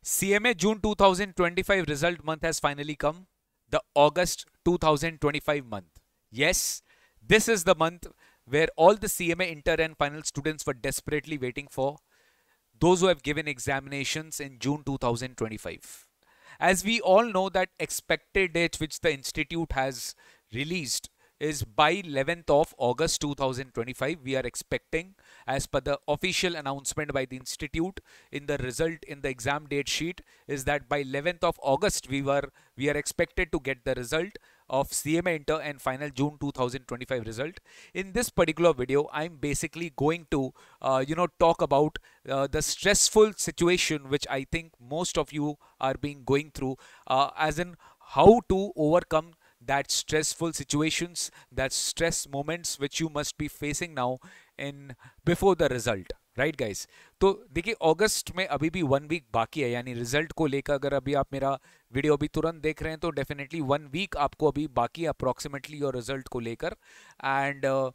CMA June 2025 result month has finally come. The August 2025 month. Yes, this is the month where all the CMA inter and final students were desperately waiting for. Those who have given examinations in June 2025. As we all know that expected date which the institute has released is by 11th of August 2025. We are expecting, as per the official announcement by the institute in the result in the exam date sheet, is that by 11th of August we are expected to get the result of CMA Inter and final June 2025 result. In this particular video, I'm basically going to talk about the stressful situation which I think most of you are being going through, as in how to overcome that stressful situations, that stress moments which you must be facing now in before the result, right guys. तो देखिए अगस्त में अभी भी 1 week बाकी है, यानी result को लेकर अगर अभी आप मेरा वीडियो अभी तुरंत देख रहे हैं तो डेफिनेटली 1 वीक आपको अभी बाकी है अप्रोक्सीमेटली और रिजल्ट को लेकर। And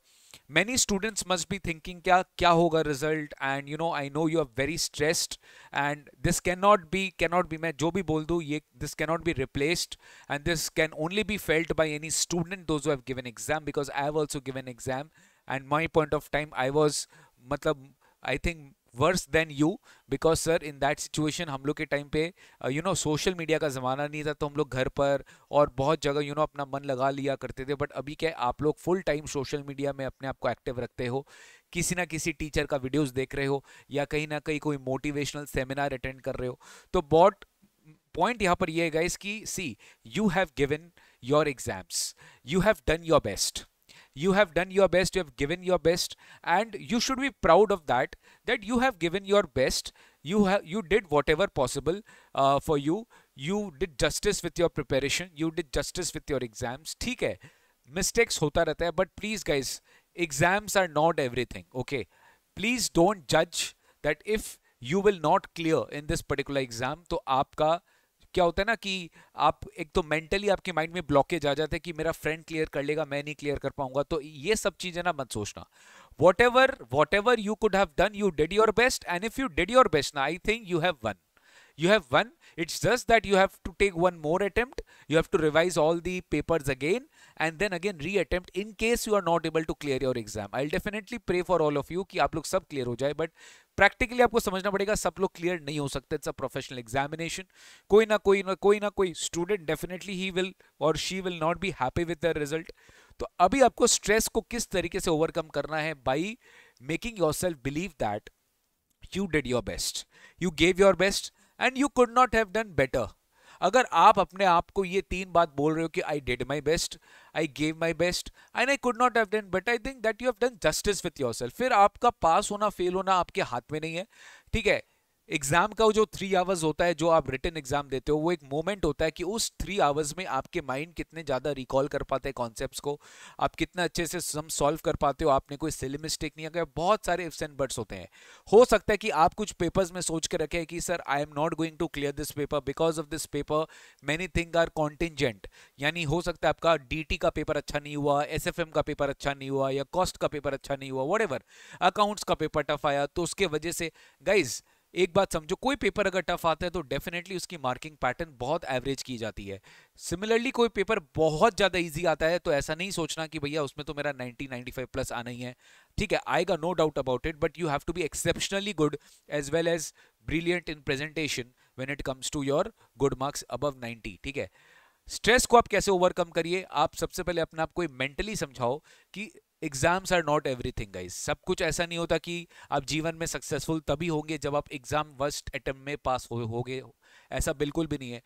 many students must be thinking क्या क्या होगा result, and I know you are very stressed and this cannot be मैं जो भी बोल दूँ ये this cannot be replaced and this can only be felt by any student those who have given exam, because I have also given exam and my point of time I was मतलब I think worse than you, because sir in that situation हम लोग के time पे social media का ज़माना नहीं था, तो हम लोग घर पर और बहुत जगह अपना मन लगा लिया करते थे। बट अभी क्या है, आप लोग फुल टाइम सोशल मीडिया में अपने आप को एक्टिव रखते हो, किसी ना किसी टीचर का वीडियोस देख रहे हो या कहीं ना कहीं कोई मोटिवेशनल सेमिनार अटेंड कर रहे हो। तो बहुत पॉइंट यहाँ पर ये है गाइस कि see you have given your exams, you have done your best, you have done your best, you have given your best, and you should be proud of that you have given your best, you did whatever possible for you did justice with your preparation, you did justice with your exams। ठीक है, mistakes होता रहता है, but please guys, exams are not everything, okay? Please don't judge that if you will not clear in this particular exam तो आपका क्या होता है ना कि आप एक तो मेंटली आपके माइंड में ब्लॉकेज आ जाता है कि मेरा फ्रेंड क्लियर कर लेगा, मैं नहीं क्लियर कर पाऊंगा। तो ये सब चीजें ना मत सोचना, whatever you could have done, you did your best, and if you did your best ना, I think you have won, you have won। It's just that you have to take one more attempt, you have to revise all the papers again and then again re-attempt in case you are not able to clear your exam। I'll definitely pray for all of you कि आप लोग सब clear हो जाए, but practically आपको समझना पड़ेगा सब लोग क्लियर नहीं हो सकते। इट्स अ प्रोफेशनल एग्जामिनेशन, कोई ना कोई स्टूडेंट डेफिनेटली ही विल और she will not be happy with the result. तो अभी आपको स्ट्रेस को किस तरीके से ओवरकम करना है, by making yourself believe that you did your best, you gave your best and you could not have done better। अगर आप अपने आप को ये 3 बात बोल रहे हो कि I did my best, I gave my best and I could not have done better, I think that you have done justice with yourself. फिर आपका पास होना फेल होना आपके हाथ में नहीं है, ठीक है। एग्जाम का जो 3 आवर्स होता है जो आप रिटन एग्जाम देते हो, वो एक मोमेंट होता है कि उस 3 आवर्स में आपके माइंड कितने ज़्यादा रिकॉल कर पाते हैं कॉन्सेप्ट्स को, आप कितना अच्छे से सम सॉल्व कर पाते हो, आपने कोई सिली मिस्टेक नहीं किया। बहुत सारे इफ्स एंड बट्स होते हैं। हो सकता है कि आप कुछ पेपर्स में सोच के रखे कि sir I am not going to clear this paper because of this paper many thing are contingent, यानी हो सकता है आपका डीटी का पेपर अच्छा नहीं हुआ, एसएफएम का पेपर अच्छा नहीं हुआ, या कॉस्ट का पेपर अच्छा नहीं हुआ, व्हाटएवर, अकाउंट्स का पेपर टफ आया, तो उसके वजह से गाइज एक बात समझो, कोई पेपर अगर टफ आता है तो डेफिनेटली उसकी मार्किंग पैटर्न बहुत एवरेज की जाती है। सिमिलरली कोई पेपर बहुत ज़्यादा इजी आता है तो ऐसा नहीं सोचना कि भैया उसमें तो मेरा 90-95 प्लस आना ही है, ठीक है, आएगा, no doubt about it, but you have to be exceptionally good as well as brilliant in presentation when it comes to your good marks above 90, ठीक है। स्ट्रेस को आप कैसे ओवरकम करिए, आप सबसे पहले अपने आप को मेंटली समझाओ कि exams are not everything guys. सब कुछ ऐसा नहीं होता कि आप जीवन में सक्सेसफुल तभी होंगे जब आप एग्जाम फर्स्ट अटेम्प्ट में पास होगे, ऐसा बिल्कुल भी नहीं है।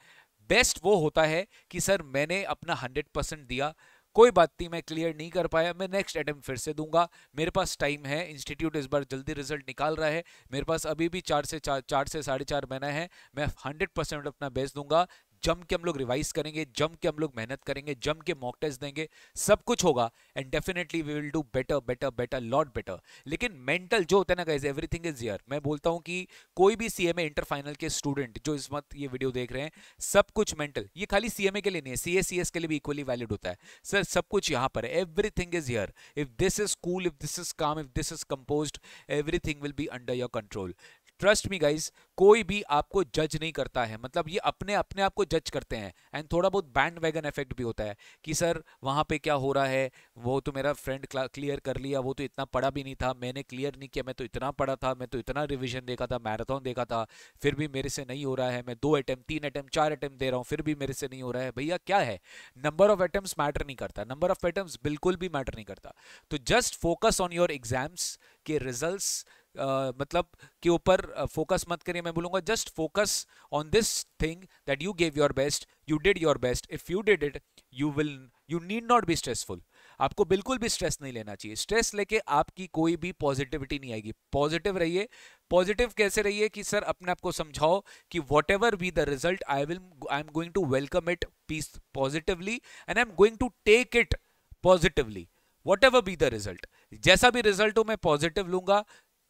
बेस्ट वो होता है कि सर मैंने अपना 100% दिया, कोई बात नहीं मैं क्लियर नहीं कर पाया, मैं नेक्स्ट अटेम्प्ट फिर से दूंगा, मेरे पास टाइम है, इंस्टीट्यूट इस बार जल्दी रिजल्ट निकाल रहा है, मेरे पास अभी भी 4 से 4.5 महीना है, मैं 100% अपना बेस्ट दूंगा, जम के हम लोग रिवाइज करेंगे, जम के हम लोग मेहनत करेंगे, जम के मॉक टेस्ट देंगे, सब कुछ होगा and definitely we will do better better better lot better. लेकिन मेंटल जो होता है ना गाइस, एवरीथिंग इज हियर। मैं बोलता हूं कि कोई भी सीएमए इंटर फाइनल के स्टूडेंट जो इस वक्त ये वीडियो देख रहे हैं, सब कुछ मेंटल, ये खाली सीएमए के लिए नहीं है, सीए सीएस के लिए भी इक्वली वैलिड होता है। सर सब कुछ यहाँ पर है, everything is here. If this is cool, if this is calm, if this is composed, everything will be under your control. Trust me guys, कोई भी आपको जज नहीं करता है, मतलब ये अपने अपने आप को जज करते हैं। एंड थोड़ा बहुत बैंड वैगन इफेक्ट भी होता है कि सर वहां पे क्या हो रहा है, वो तो मेरा फ्रेंड क्लियर कर लिया, वो तो इतना पढ़ा भी नहीं था, मैंने क्लियर नहीं किया, मैं तो इतना पढ़ा था, मैं तो इतना रिविजन देखा था, मैराथन देखा था, फिर भी मेरे से नहीं हो रहा है, मैं 2 अटेम्प्ट 3 अटेम्प्ट 4 अटेम्प्ट दे रहा हूँ, फिर भी मेरे से नहीं हो रहा है। भैया क्या है, नंबर ऑफ अटेम्प्ट्स मैटर नहीं करता, नंबर ऑफ अटेम्प्ट्स बिल्कुल भी मैटर नहीं करता। तो just focus on your exams के रिजल्ट्स, मतलब के ऊपर फोकस मत करिए, मैं बोलूंगा just focus on this thing that you gave your best, you did your best, if you did it you need not be stressful. आपको बिल्कुल भी स्ट्रेस नहीं लेना चाहिए, स्ट्रेस लेके आपकी कोई भी पॉजिटिविटी नहीं आएगी। पॉजिटिव रहिए। पॉजिटिव कैसे रहिए कि सर अपने आप को समझाओ कि whatever be the result I am going to welcome it peace positively and I am going to take it positively, whatever be the result. जैसा भी रिजल्ट हो मैं पॉजिटिव लूंगा,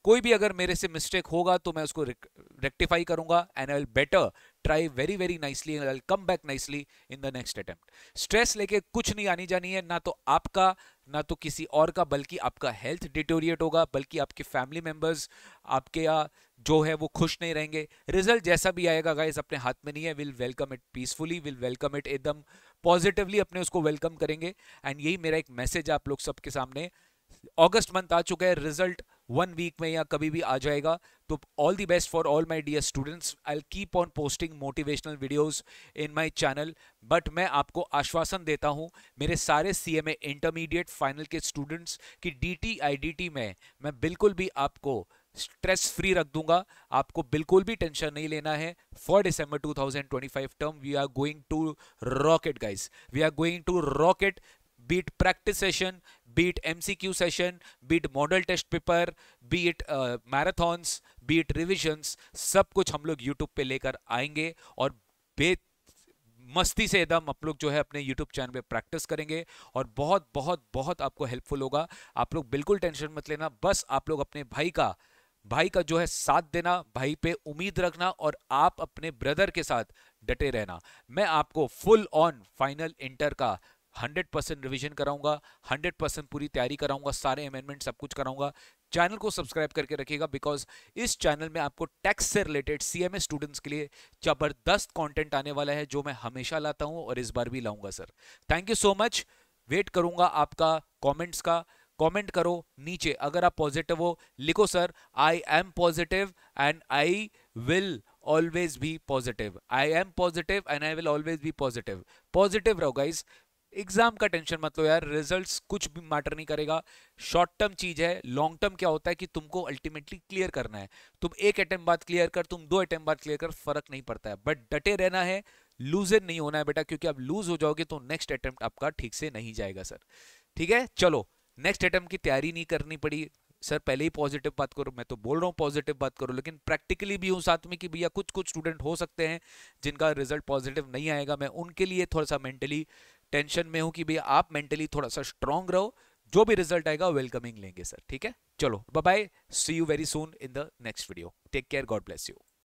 कोई भी अगर मेरे से मिस्टेक होगा तो मैं उसको रेक्टिफाई करूंगा and I will better try very very nicely and I will come back nicely in the next attempt. Stress लेके कुछ नहीं आनी जानी है, ना तो आपका ना तो किसी और का, बल्कि आपका हेल्थ डिटोरिएट होगा, बल्कि आपके फैमिली मेंबर्स आपके या जो है वो खुश नहीं रहेंगे। रिजल्ट जैसा भी आएगा गाइस अपने हाथ में नहीं है, will welcome it peacefully, will welcome it एकदम पॉजिटिवली, अपने उसको वेलकम करेंगे। एंड यही मेरा एक मैसेज आप लोग सबके सामने। अगस्त मंथ आ चुका है, रिजल्ट 1 वीक में या कभी भी आ जाएगा, तो all the best for all my dear students. I will keep on posting motivational videos in my channel, but मैं आपको आश्वासन देता हूं मेरे सारे सीएमए इंटरमीडिएट फाइनल के स्टूडेंट्स की डीटी आईडीटी में मैं बिल्कुल भी आपको स्ट्रेस फ्री रख दूंगा, आपको बिल्कुल भी टेंशन नहीं लेना है। For December 2025 term we are going to rock it guys, we are going to rock it, be it practice session, be it MCQ session, be it model test paper, be it marathons, be it revisions, सब कुछ हम लोग YouTube पे लेकर आएंगे और बे मस्ती से एकदम आप लोग जो है अपने YouTube चैनल पे प्रैक्टिस करेंगे और बहुत बहुत बहुत आपको हेल्पफुल होगा। आप लोग बिल्कुल टेंशन मत लेना, बस आप लोग अपने भाई का जो है साथ देना, भाई पे उम्मीद रखना और आप अपने ब्रदर के साथ डटे रहना। मैं आपको फुल ऑन फाइनल इंटर का 100% रिवीजन कराऊंगा, 100% पूरी तैयारी कराऊंगा, सारे अमेंडमेंट सब कुछ कराऊंगा। चैनल को सब्सक्राइब करके रखिएगा, बिकॉज इस चैनल में आपको टैक्स से रिलेटेड सीएमए स्टूडेंट्स के लिए जबरदस्त कंटेंट आने वाला है, जो मैं हमेशा लाता हूं और इस बार भी लाऊंगा sir. Thank you so much, wait करूंगा आपका कमेंट्स का। कमेंट करो नीचे, अगर आप पॉजिटिव हो लिखो sir I M positive and I will always be positive, I am positive and I will always be positive. Positive रहो गाइज, एग्जाम का टेंशन मत लो यार, रिजल्ट्स कुछ भी मैटर नहीं करेगा, शॉर्ट टर्म चीज है। लॉन्ग टर्म क्या होता है कि तुमको अल्टीमेटली क्लियर करना है, तुम 1 अटेम्प्ट बाद क्लियर कर, तुम 2 अटेम्प्ट बाद क्लियर कर, फर्क नहीं पड़ता है, बट डटे रहना है, लूजर नहीं होना है बेटा, क्योंकि आप लूज हो जाओगे तो नेक्स्ट अटेम्प्ट आपका ठीक से नहीं जाएगा सर। ठीक है, चलो नेक्स्ट अटेम्प्ट की तैयारी नहीं करनी पड़ी सर, पहले ही पॉजिटिव बात करो, मैं तो बोल रहा हूँ पॉजिटिव बात करो, लेकिन प्रैक्टिकली भी हूँ साथ में कि भैया कुछ कुछ स्टूडेंट हो सकते हैं जिनका रिजल्ट पॉजिटिव नहीं आएगा, मैं उनके लिए थोड़ा सा मेंटली टेंशन में हूं कि भैया आप मेंटली थोड़ा सा स्ट्रांग रहो, जो भी रिजल्ट आएगा वेलकमिंग लेंगे सर। ठीक है, चलो bye bye, see you very soon in the next video, take care, God bless you.